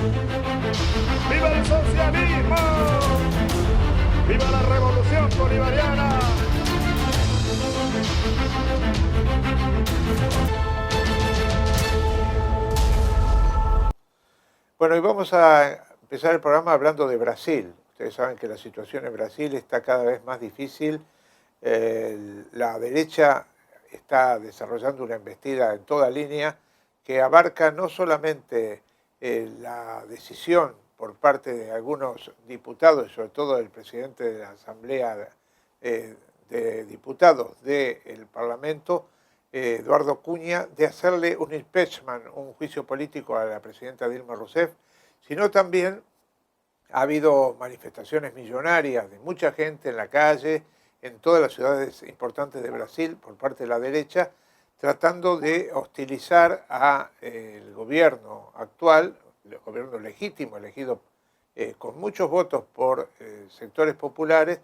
¡Viva el socialismo! ¡Viva la revolución bolivariana! Bueno, y vamos a empezar el programa hablando de Brasil. Ustedes saben que la situación en Brasil está cada vez más difícil. La derecha está desarrollando una embestida en toda línea que abarca no solamente la decisión por parte de algunos diputados, y sobre todo del presidente de la Asamblea de Diputados del Parlamento, Eduardo Cunha, de hacerle un impeachment, un juicio político a la presidenta Dilma Rousseff, sino también ha habido manifestaciones millonarias de mucha gente en la calle, en todas las ciudades importantes de Brasil, por parte de la derecha, tratando de hostilizar al gobierno actual, el gobierno legítimo, elegido con muchos votos por sectores populares,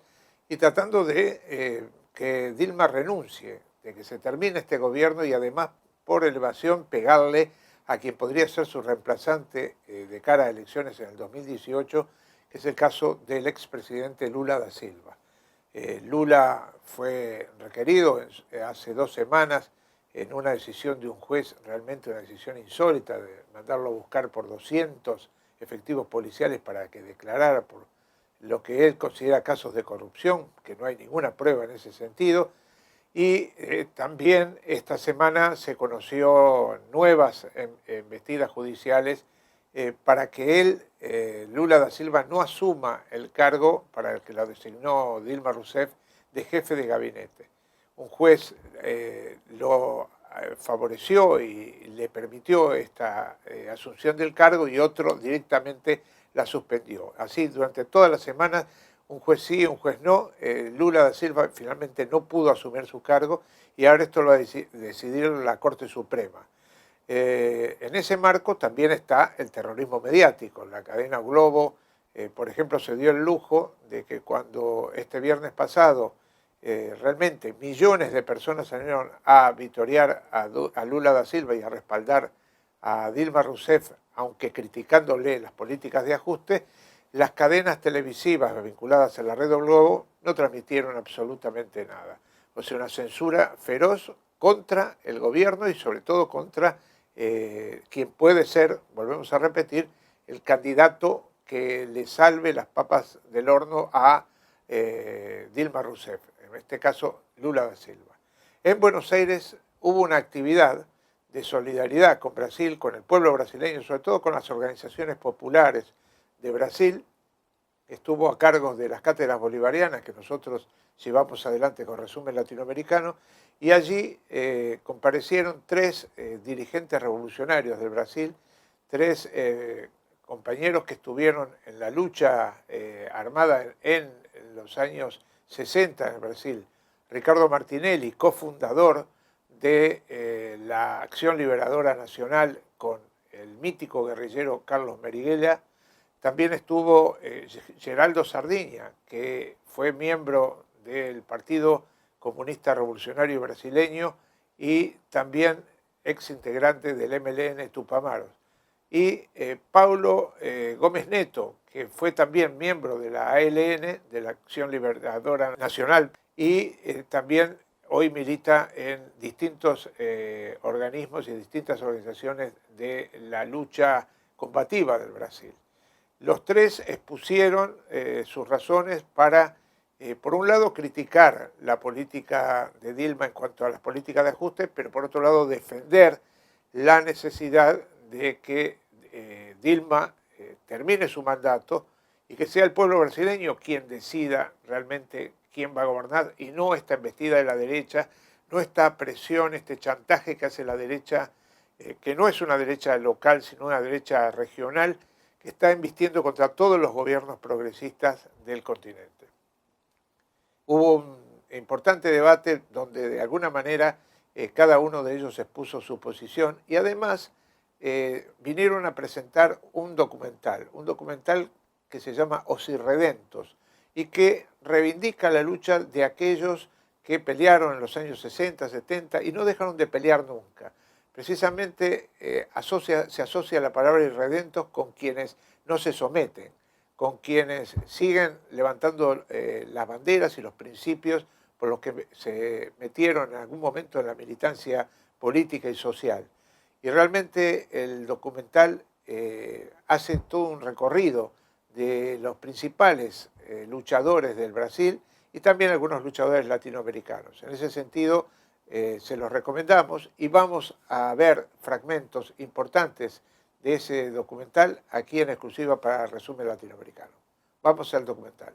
y tratando de que Dilma renuncie, de que se termine este gobierno y además, por elevación, pegarle a quien podría ser su reemplazante de cara a elecciones en el 2018, que es el caso del expresidente Lula da Silva. Lula fue requerido hace 2 semanas en una decisión de un juez, realmente una decisión insólita, de mandarlo a buscar por 200 efectivos policiales para que declarara por lo que él considera casos de corrupción, que no hay ninguna prueba en ese sentido. Y también esta semana se conoció nuevas embestidas judiciales para que él, Lula da Silva, no asuma el cargo para el que lo designó Dilma Rousseff de jefe de gabinete. Un juez lo favoreció y le permitió esta asunción del cargo y otro directamente la suspendió. Así, durante toda la semana, un juez sí, un juez no. Lula da Silva finalmente no pudo asumir su cargo y ahora esto lo va a decidir la Corte Suprema. En ese marco también está el terrorismo mediático. La cadena Globo, por ejemplo, se dio el lujo de que cuando este viernes pasado realmente millones de personas salieron a vitorear a Lula da Silva y a respaldar a Dilma Rousseff, aunque criticándole las políticas de ajuste, las cadenas televisivas vinculadas a la red Globo no transmitieron absolutamente nada. O sea, una censura feroz contra el gobierno y sobre todo contra quien puede ser, volvemos a repetir, el candidato que le salve las papas del horno a Dilma Rousseff, en este caso Lula da Silva. En Buenos Aires hubo una actividad de solidaridad con Brasil, con el pueblo brasileño, sobre todo con las organizaciones populares de Brasil. Estuvo a cargo de las cátedras bolivarianas que nosotros llevamos adelante con Resumen Latinoamericano, y allí comparecieron 3 dirigentes revolucionarios del Brasil, 3 compañeros que estuvieron en la lucha armada en los años 60 en Brasil. Ricardo Martinelli, cofundador de la Acción Liberadora Nacional con el mítico guerrillero Carlos Marighella. También estuvo Geraldo Sardiña, que fue miembro del Partido Comunista Revolucionario Brasileño y también ex integrante del MLN Tupamaros. Y Paulo Gómez Neto, que fue también miembro de la ALN, de la Acción Liberadora Nacional, y también hoy milita en distintos organismos y distintas organizaciones de la lucha combativa del Brasil. Los 3 expusieron sus razones para, por un lado, criticar la política de Dilma en cuanto a las políticas de ajuste, pero por otro lado, defender la necesidad de que Dilma termine su mandato y que sea el pueblo brasileño quien decida realmente quién va a gobernar y no esta embestida de la derecha, no esta presión, este chantaje que hace la derecha, que no es una derecha local, sino una derecha regional, que está embistiendo contra todos los gobiernos progresistas del continente. Hubo un importante debate donde de alguna manera cada uno de ellos expuso su posición y además vinieron a presentar un documental que se llama Os Irredentos y que reivindica la lucha de aquellos que pelearon en los años 60, 70 y no dejaron de pelear nunca. precisamente se asocia la palabra irredentos con quienes no se someten, con quienes siguen levantando las banderas y los principios por los que se metieron en algún momento en la militancia política y social. Y realmente el documental hace todo un recorrido de los principales luchadores del Brasil y también algunos luchadores latinoamericanos. En ese sentido, se los recomendamos y vamos a ver fragmentos importantes de ese documental aquí en exclusiva para Resumen Latinoamericano. Vamos al documental.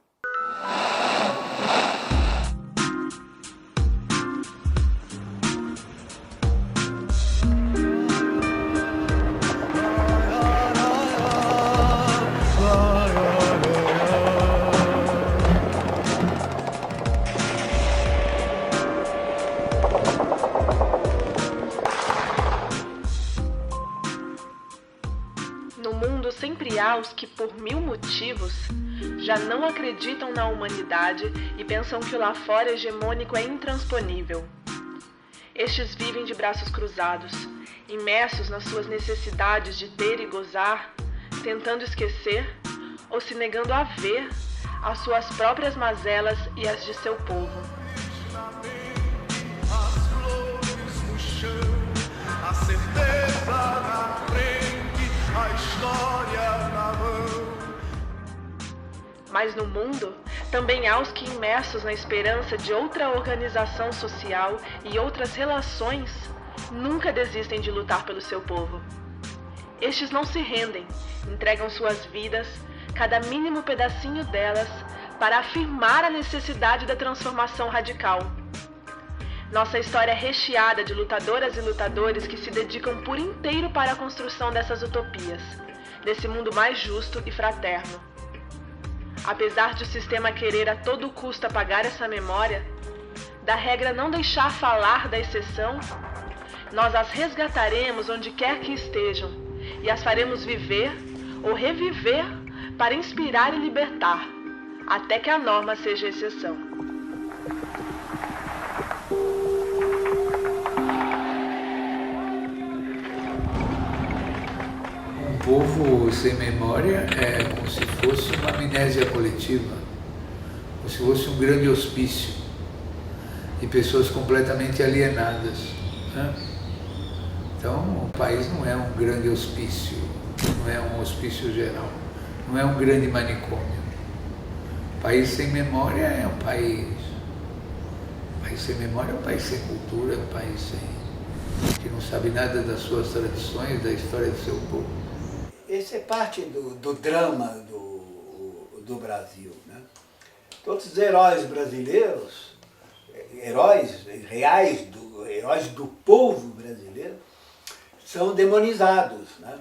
No mundo sempre há os que, por mil motivos, já não acreditam na humanidade e pensam que o lá fora hegemônico é intransponível. Estes vivem de braços cruzados, imersos nas suas necessidades de ter e gozar, tentando esquecer ou se negando a ver as suas próprias mazelas e as de seu povo. A certeza na frente, a história na mão. Mas no mundo, também há os que, imersos na esperança de outra organização social e outras relações, nunca desistem de lutar pelo seu povo. Estes não se rendem, entregam suas vidas, cada mínimo pedacinho delas, para afirmar a necessidade da transformação radical. Nossa história é recheada de lutadoras e lutadores que se dedicam por inteiro para a construção dessas utopias, desse mundo mais justo e fraterno. Apesar de o sistema querer a todo custo apagar essa memória, da regra não deixar falar da exceção, nós as resgataremos onde quer que estejam e as faremos viver ou reviver para inspirar e libertar, até que a norma seja exceção. Um povo sem memória é como se fosse uma amnésia coletiva, como se fosse um grande hospício de pessoas completamente alienadas, né? Então, o país não é um grande hospício, não é um hospício geral, não é um grande manicômio. O país sem memória é um país. O país sem memória é um país sem cultura, é um país que não sabe nada das suas tradições, da história do seu povo. Esse é parte do drama do Brasil, né? Todos os heróis brasileiros, heróis reais, heróis do povo brasileiro, são demonizados, né?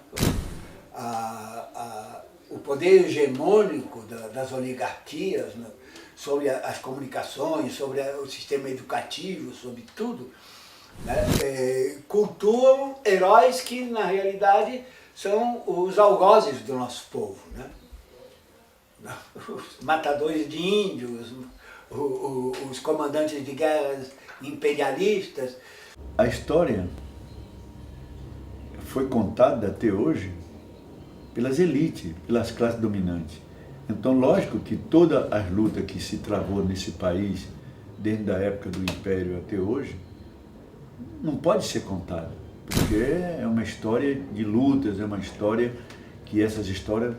O poder hegemônico das oligarquias, né? Sobre as comunicações, sobre o sistema educativo, sobre tudo, né? Cultuam heróis que, na realidade, são os algozes do nosso povo, né? Os matadores de índios, os comandantes de guerras imperialistas. A história foi contada até hoje pelas elites, pelas classes dominantes. Então, lógico que todas as lutas que se travou nesse país, desde a época do Império até hoje, não pode ser contada, porque é uma história de lutas, é uma história que essas histórias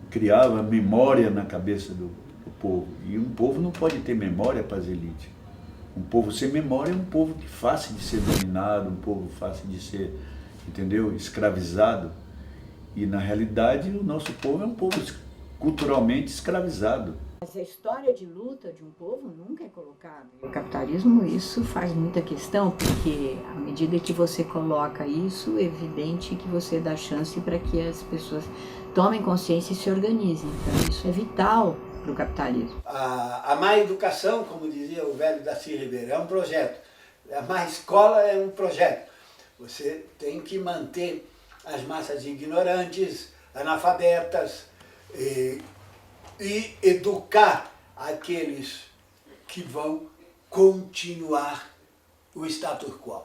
criavam memória na cabeça do povo. E um povo não pode ter memória para as elites. Um povo sem memória é um povo que fácil de ser dominado, um povo fácil de ser, entendeu, escravizado. E na realidade o nosso povo é um povo culturalmente escravizado. Mas a história de luta de um povo nunca é colocada. O capitalismo, isso faz muita questão, porque à medida que você coloca isso, é evidente que você dá chance para que as pessoas tomem consciência e se organizem. Então isso é vital para o capitalismo. A má educação, como dizia o velho Darcy Ribeiro, é um projeto. A má escola é um projeto. Você tem que manter as massas ignorantes, analfabetas, e educar aqueles que vão continuar o status quo.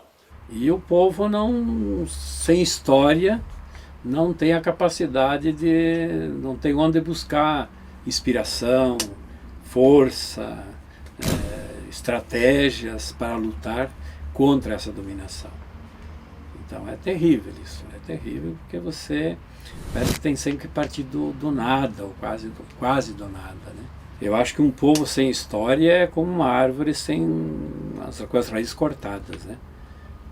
E o povo sem história não tem a capacidade não tem onde buscar inspiração, força, estratégias para lutar contra essa dominação. Então é terrível isso, é terrível porque você parece que tem sempre que partir do nada, ou quase do nada, né? Eu acho que um povo sem história é como uma árvore com as raízes cortadas, né?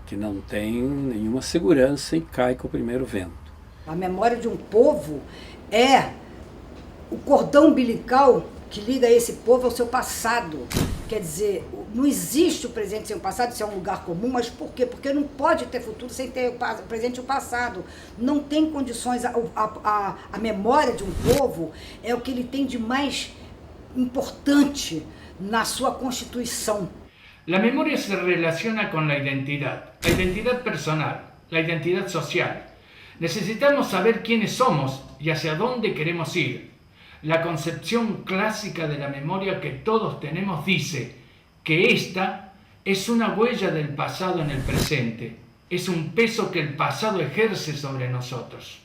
Que não tem nenhuma segurança e cai com o primeiro vento. A memória de um povo é o cordão umbilical que liga esse povo ao seu passado. Quer dizer, não existe o presente sem o passado, isso é um lugar comum, mas por quê? Porque não pode ter futuro sem ter o presente e o passado. Não tem condições, a memória de um povo é o que ele tem de mais importante na sua constituição. La memoria se relaciona con la identidad personal, la identidad social. Necesitamos saber quiénes somos y hacia dónde queremos ir. La concepción clásica de la memoria que todos tenemos dice que esta es una huella del pasado en el presente, es un peso que el pasado ejerce sobre nosotros.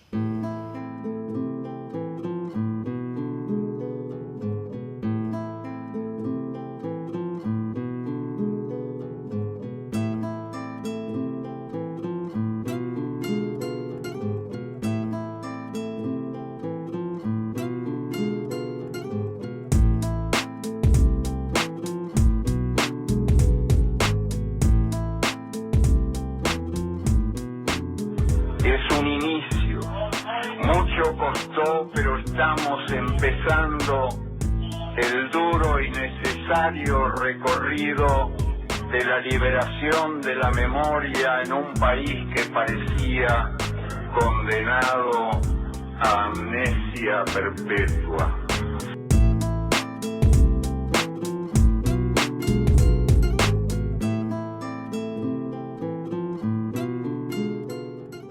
Pero estamos empezando el duro y necesario recorrido de la liberación de la memoria en un país que parecía condenado a amnesia perpetua.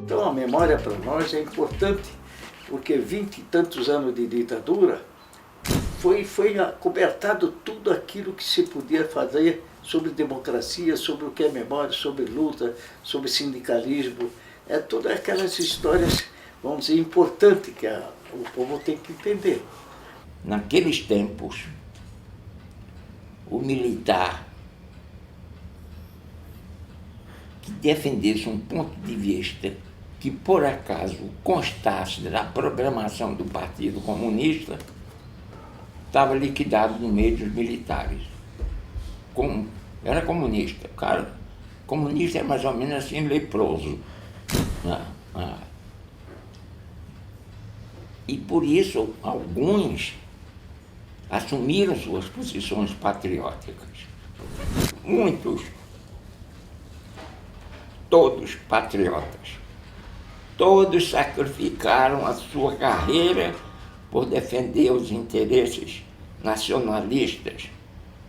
Então a memória para nós é importante, porque 20 e tantos anos de ditadura foi acobertado tudo aquilo que se podia fazer sobre democracia, sobre o que é memória, sobre luta, sobre sindicalismo. É todas aquelas histórias, vamos dizer, importantes que o povo tem que entender. Naqueles tempos, o militar que defendesse um ponto de vista que por acaso constasse da programação do Partido Comunista, estava liquidado no meio dos militares. Era comunista. O cara, comunista é mais ou menos assim, leproso. E por isso alguns assumiram suas posições patrióticas. Muitos, todos patriotas. Todos sacrificaram a sua carreira por defender os interesses nacionalistas,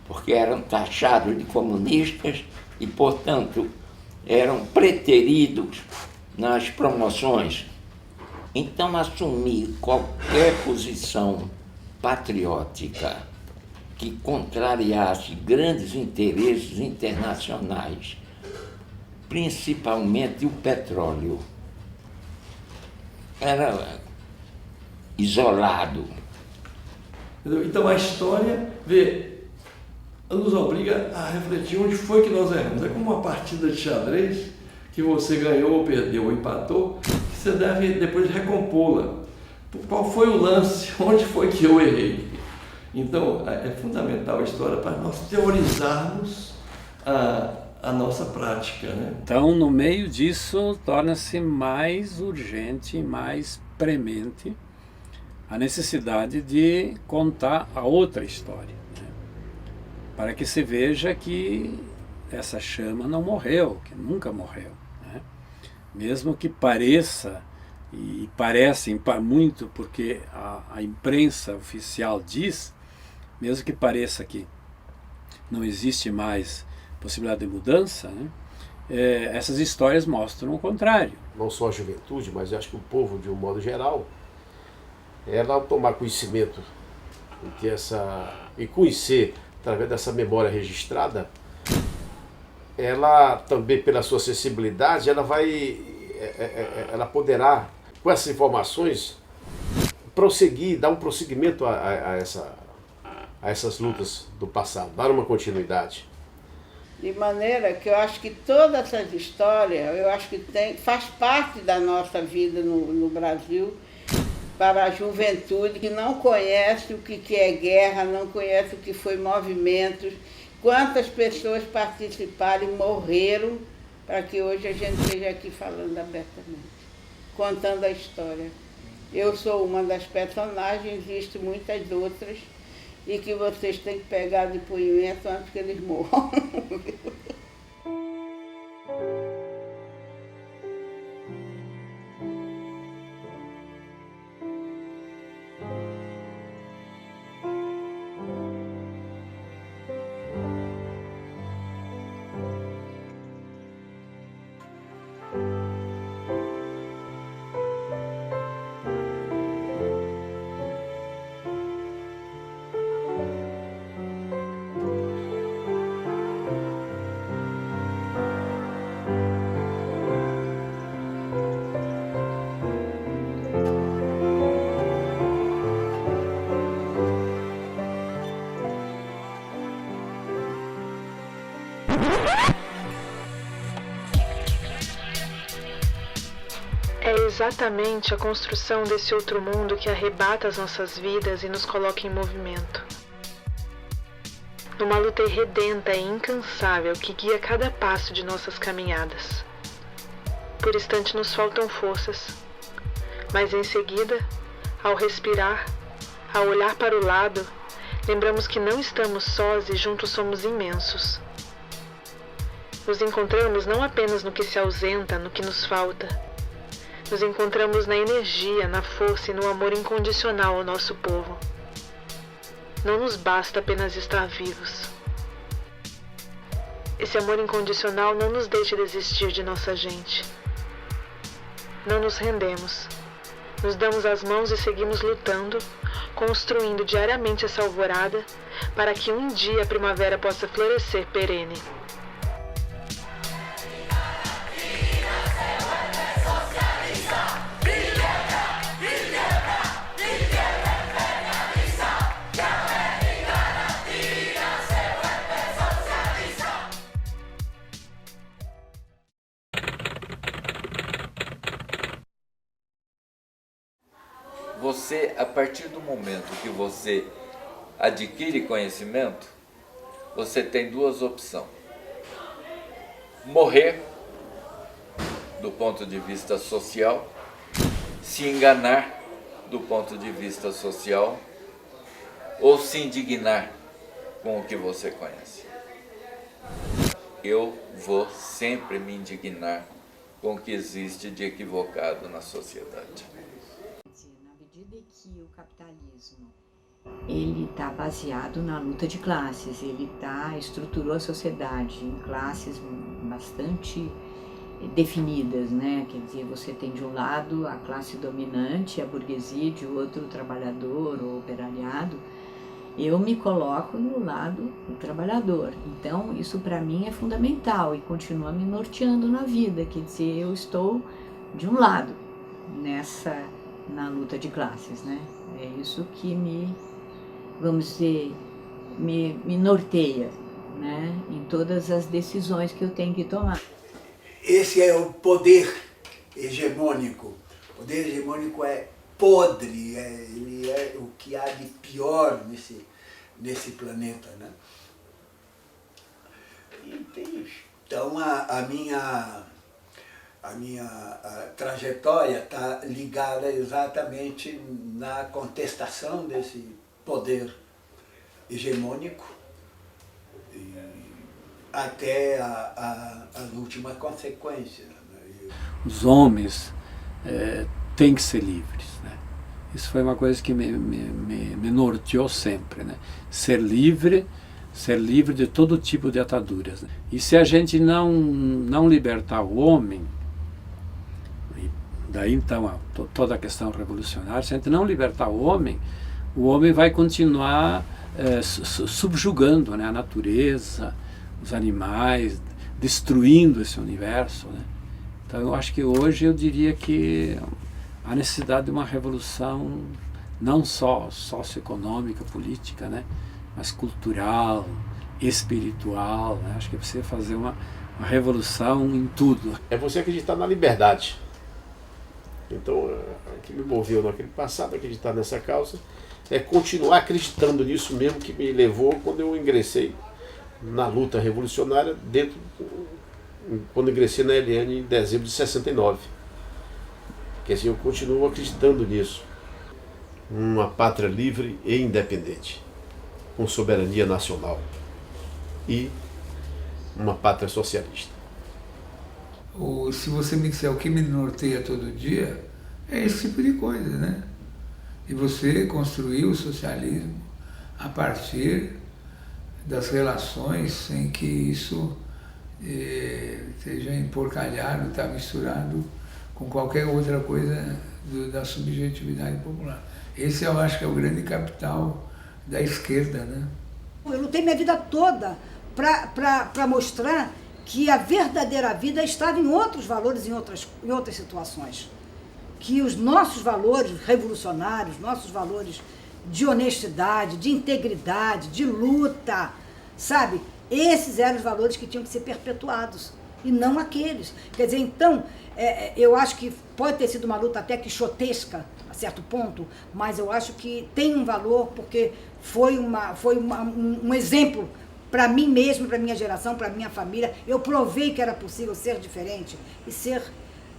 porque eram taxados de comunistas e, portanto, eram preteridos nas promoções. Então, assumir qualquer posição patriótica que contrariasse grandes interesses internacionais, principalmente o petróleo, era isolado. Então a história nos obriga a refletir onde foi que nós erramos. É como uma partida de xadrez que você ganhou ou perdeu ou empatou, que você deve depois recompô-la. Qual foi o lance? Onde foi que eu errei? Então é fundamental a história para nós teorizarmos a nossa prática, né? Então, no meio disso, torna-se mais urgente, mais premente a necessidade de contar a outra história, né? Para que se veja que essa chama não morreu, que nunca morreu, né? Mesmo que pareça, e parece muito porque a imprensa oficial diz, mesmo que pareça que não existe mais possibilidade de mudança, né? Essas histórias mostram o contrário. Não só a juventude, mas eu acho que o povo, de um modo geral, ela tomar conhecimento e conhecer, através dessa memória registrada, ela também, pela sua sensibilidade, ela poderá, com essas informações, prosseguir, dar um prosseguimento a essas lutas do passado, dar uma continuidade. De maneira que eu acho que toda essa história, eu acho que faz parte da nossa vida no Brasil, para a juventude que não conhece o que é guerra, não conhece o que foi movimentos, quantas pessoas participaram e morreram para que hoje a gente esteja aqui falando abertamente, contando a história. Eu sou uma das personagens, existem muitas outras, e que vocês têm que pegar depoimento antes que eles morram. É exatamente a construção desse outro mundo que arrebata as nossas vidas e nos coloca em movimento. Numa luta irredenta e incansável que guia cada passo de nossas caminhadas. Por instante nos faltam forças, mas em seguida, ao respirar, ao olhar para o lado, lembramos que não estamos sós e juntos somos imensos. Nos encontramos não apenas no que se ausenta, no que nos falta. Nos encontramos na energia, na força e no amor incondicional ao nosso povo. Não nos basta apenas estar vivos. Esse amor incondicional não nos deixa desistir de nossa gente. Não nos rendemos. Nos damos as mãos e seguimos lutando, construindo diariamente essa alvorada, para que um dia a primavera possa florescer perene. Você, a partir do momento que você adquire conhecimento, você tem duas opções. Morrer, do ponto de vista social, se enganar, do ponto de vista social, ou se indignar com o que você conhece. Eu vou sempre me indignar com o que existe de equivocado na sociedade. Que o capitalismo ele está baseado na luta de classes, ele estruturou a sociedade em classes bastante definidas, né? Quer dizer, você tem de um lado a classe dominante, a burguesia, de outro o trabalhador ou operariado. Eu me coloco no lado do trabalhador, então isso para mim é fundamental e continua me norteando na vida, quer dizer, eu estou de um lado na luta de classes, né? É isso que vamos dizer, me norteia, né? Em todas as decisões que eu tenho que tomar. Esse é o poder hegemônico. O poder hegemônico é podre, ele é o que há de pior nesse planeta, né? Então a minha trajetória está ligada exatamente na contestação desse poder hegemônico até as últimas consequências. Os homens têm que ser livres, né? Isso foi uma coisa que me norteou sempre, né? Ser livre de todo tipo de ataduras, né? E se a gente não libertar o homem, daí então toda a questão revolucionária, se a gente não libertar o homem vai continuar subjugando, né, a natureza, os animais, destruindo esse universo, né? Então eu acho que hoje eu diria que há necessidade de uma revolução não só socioeconômica, política, né? Mas cultural, espiritual, né? Acho que é preciso fazer uma revolução em tudo. É você acreditar na liberdade. Então, o que me moveu naquele passado, acreditar nessa causa, é continuar acreditando nisso mesmo que me levou quando eu ingressei na luta revolucionária, quando ingressei na LN em dezembro de 69. Que assim, eu continuo acreditando nisso. Uma pátria livre e independente, com soberania nacional e uma pátria socialista. Se você me disser o que me norteia todo dia, é esse tipo de coisa, né? E você construir o socialismo a partir das relações sem que isso seja emporcalhado, está misturado com qualquer outra coisa da subjetividade popular. Esse eu acho que é o grande capital da esquerda, né? Eu lutei minha vida toda para mostrar que a verdadeira vida estava em outros valores, em outras situações. Que os nossos valores revolucionários, nossos valores de honestidade, de integridade, de luta, sabe? Esses eram os valores que tinham que ser perpetuados, e não aqueles. Quer dizer, então, eu acho que pode ter sido uma luta até quixotesca, a certo ponto, mas eu acho que tem um valor porque foi um exemplo para mim mesmo, para minha geração, para minha família. Eu provei que era possível ser diferente e ser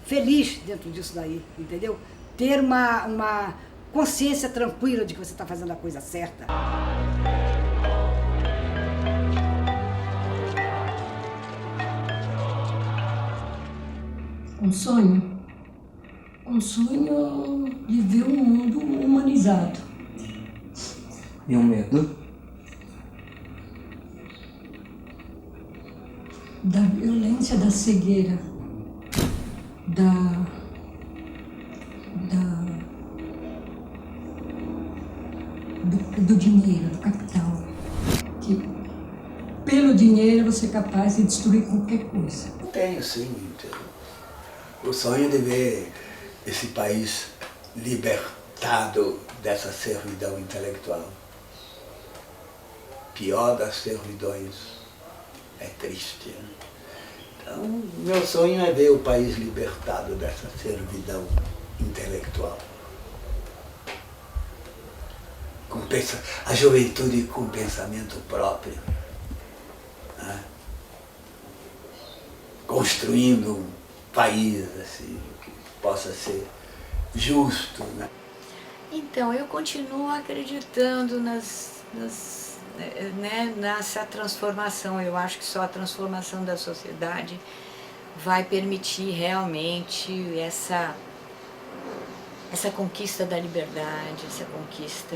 feliz dentro disso daí, entendeu? Ter uma consciência tranquila de que você está fazendo a coisa certa. Um sonho? Um sonho de ver um mundo humanizado. E um medo? Da violência, da cegueira, do dinheiro, do capital. Que pelo dinheiro você é capaz de destruir qualquer coisa. Tenho sim. O sonho de ver esse país libertado dessa servidão intelectual. Pior das servidões. É triste. Né? Então, meu sonho é ver o país libertado dessa servidão intelectual. A juventude com pensamento próprio. Né? Construindo um país assim, que possa ser justo. Né? Então, eu continuo acreditando nessa transformação. Eu acho que só a transformação da sociedade vai permitir realmente essa conquista da liberdade, essa conquista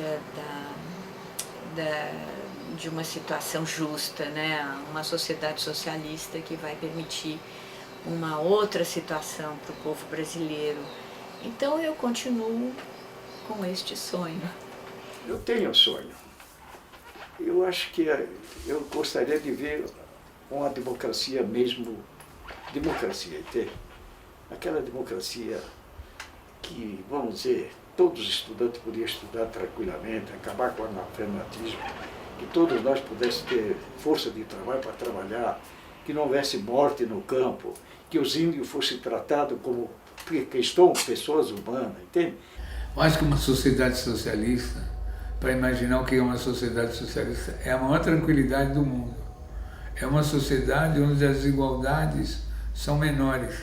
de uma situação justa, né? Uma sociedade socialista que vai permitir uma outra situação para o povo brasileiro. Então eu continuo com este sonho. Eu tenho um sonho. Eu acho que eu gostaria de ver uma democracia mesmo, democracia, entende? Aquela democracia que, vamos dizer, todos os estudantes podiam estudar tranquilamente, acabar com o analfabetismo, que todos nós pudéssemos ter força de trabalho para trabalhar, que não houvesse morte no campo, que os índios fossem tratados como pessoas humanas, entende? Mais que uma sociedade socialista, para imaginar o que é uma sociedade socialista, é a maior tranquilidade do mundo. É uma sociedade onde as desigualdades são menores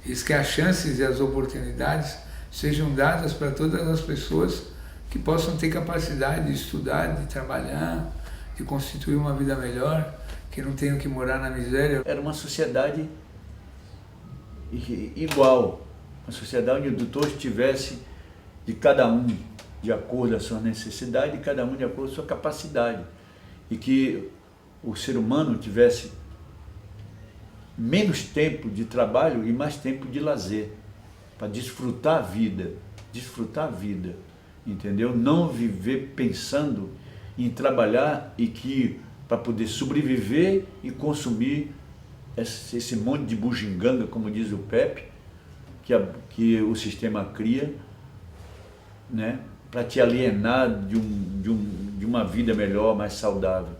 e que as chances e as oportunidades sejam dadas para todas as pessoas que possam ter capacidade de estudar, de trabalhar, de constituir uma vida melhor, que não tenham que morar na miséria. Era uma sociedade igual, uma sociedade onde todos tivessem de cada um de acordo com a sua necessidade e cada um de acordo com a sua capacidade. E que o ser humano tivesse menos tempo de trabalho e mais tempo de lazer, para desfrutar a vida, entendeu? Não viver pensando em trabalhar e que para poder sobreviver e consumir esse monte de bugiganga, como diz o Pepe, que o sistema cria, né, para te alienar de uma vida melhor, mais saudável.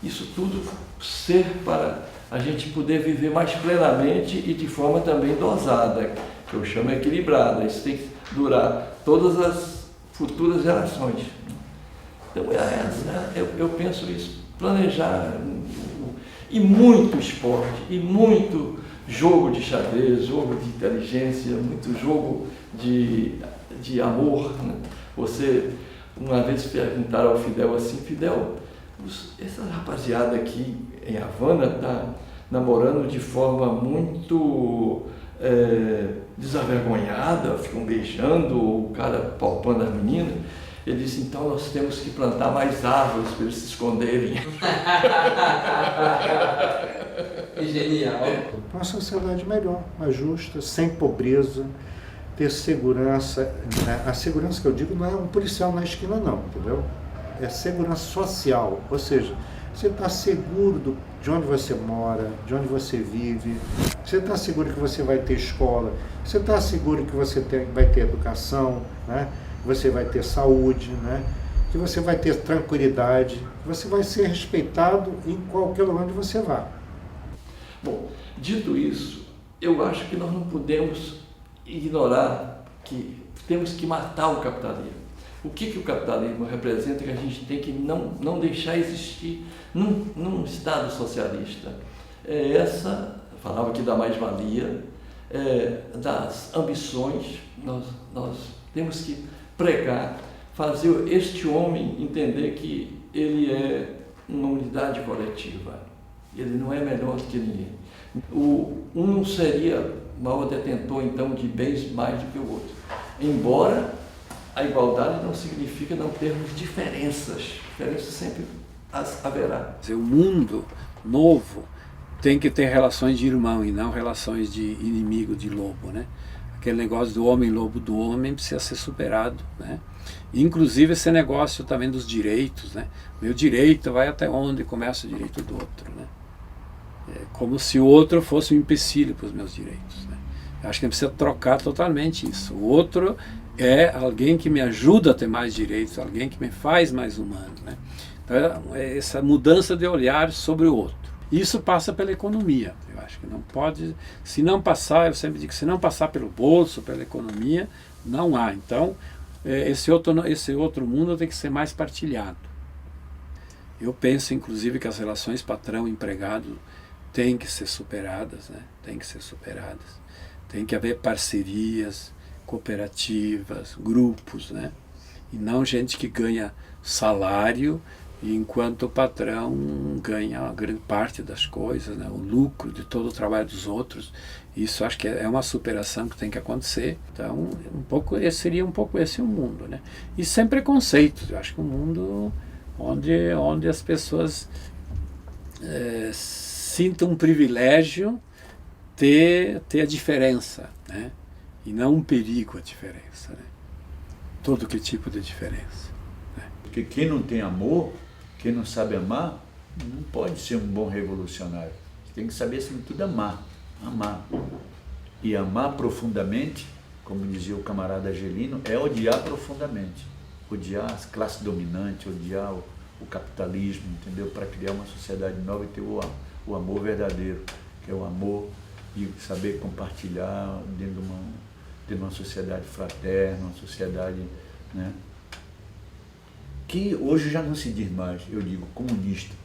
Isso tudo ser para a gente poder viver mais plenamente e de forma também dosada, que eu chamo equilibrada. Isso tem que durar todas as futuras gerações. Então, eu penso isso, planejar, e muito esporte, e muito jogo de xadrez, jogo de inteligência, muito jogo de amor. Né? Você, uma vez perguntaram ao Fidel assim, Fidel, essa rapaziada aqui em Havana está namorando de forma muito desavergonhada, ficam beijando, o cara palpando as meninas. Ele disse, então nós temos que plantar mais árvores para eles se esconderem. Genial. Uma sociedade melhor, mais justa, sem pobreza, ter segurança. A segurança que eu digo não é um policial na esquina não, entendeu? É segurança social, ou seja, você está seguro de onde você mora, de onde você vive, você está seguro que você vai ter escola, você está seguro que você vai ter educação, né? Você vai ter saúde, né? Que você vai ter tranquilidade, que você vai ser respeitado em qualquer lugar onde você vá. Bom, dito isso, eu acho que nós não podemos ignorar que temos que matar o capitalismo. O que o capitalismo representa que a gente tem que não deixar existir num Estado socialista? Falava aqui da mais-valia, das ambições, nós temos que pregar, fazer este homem entender que ele é uma unidade coletiva, ele não é melhor do que ninguém. Um não seria maior detentor, então, de bens mais do que o outro. Embora a igualdade não significa não termos diferenças sempre haverá. O mundo novo tem que ter relações de irmão e não relações de inimigo, de lobo, né? Aquele negócio do homem-lobo do homem precisa ser superado, né? Inclusive esse negócio também dos direitos, né? Meu direito vai até onde começa o direito do outro, né? É como se o outro fosse um empecilho para os meus direitos, né? Eu acho que precisa trocar totalmente isso. O outro é alguém que me ajuda a ter mais direitos, alguém que me faz mais humano, né? Então, é essa mudança de olhar sobre o outro. Isso passa pela economia. Eu acho que não pode, se não passar, eu sempre digo, se não passar pelo bolso, pela economia, não há. Então, esse outro mundo tem que ser mais partilhado. Eu penso, inclusive, que as relações patrão-empregado têm que ser superadas, né? Têm que ser superadas. Tem que haver parcerias, cooperativas, grupos, né? E não gente que ganha salário enquanto o patrão ganha a grande parte das coisas, né? O lucro de todo o trabalho dos outros. Isso acho que é uma superação que tem que acontecer. Então, seria um pouco esse o mundo, né? E sem preconceitos. Eu acho que um mundo onde as pessoas sintam um privilégio ter a diferença, né? E não um perigo a diferença, né? Todo que tipo de diferença, né? Porque quem não tem amor, quem não sabe amar, não pode ser um bom revolucionário. Você tem que saber, acima de tudo, amar. E amar profundamente, como dizia o camarada Angelino, é odiar profundamente. Odiar as classes dominantes, odiar o capitalismo, entendeu? Para criar uma sociedade nova e ter o amor verdadeiro, que é o amor de saber compartilhar dentro de uma sociedade fraterna, uma sociedade, né? Que hoje já não se diz mais, eu digo, comunista.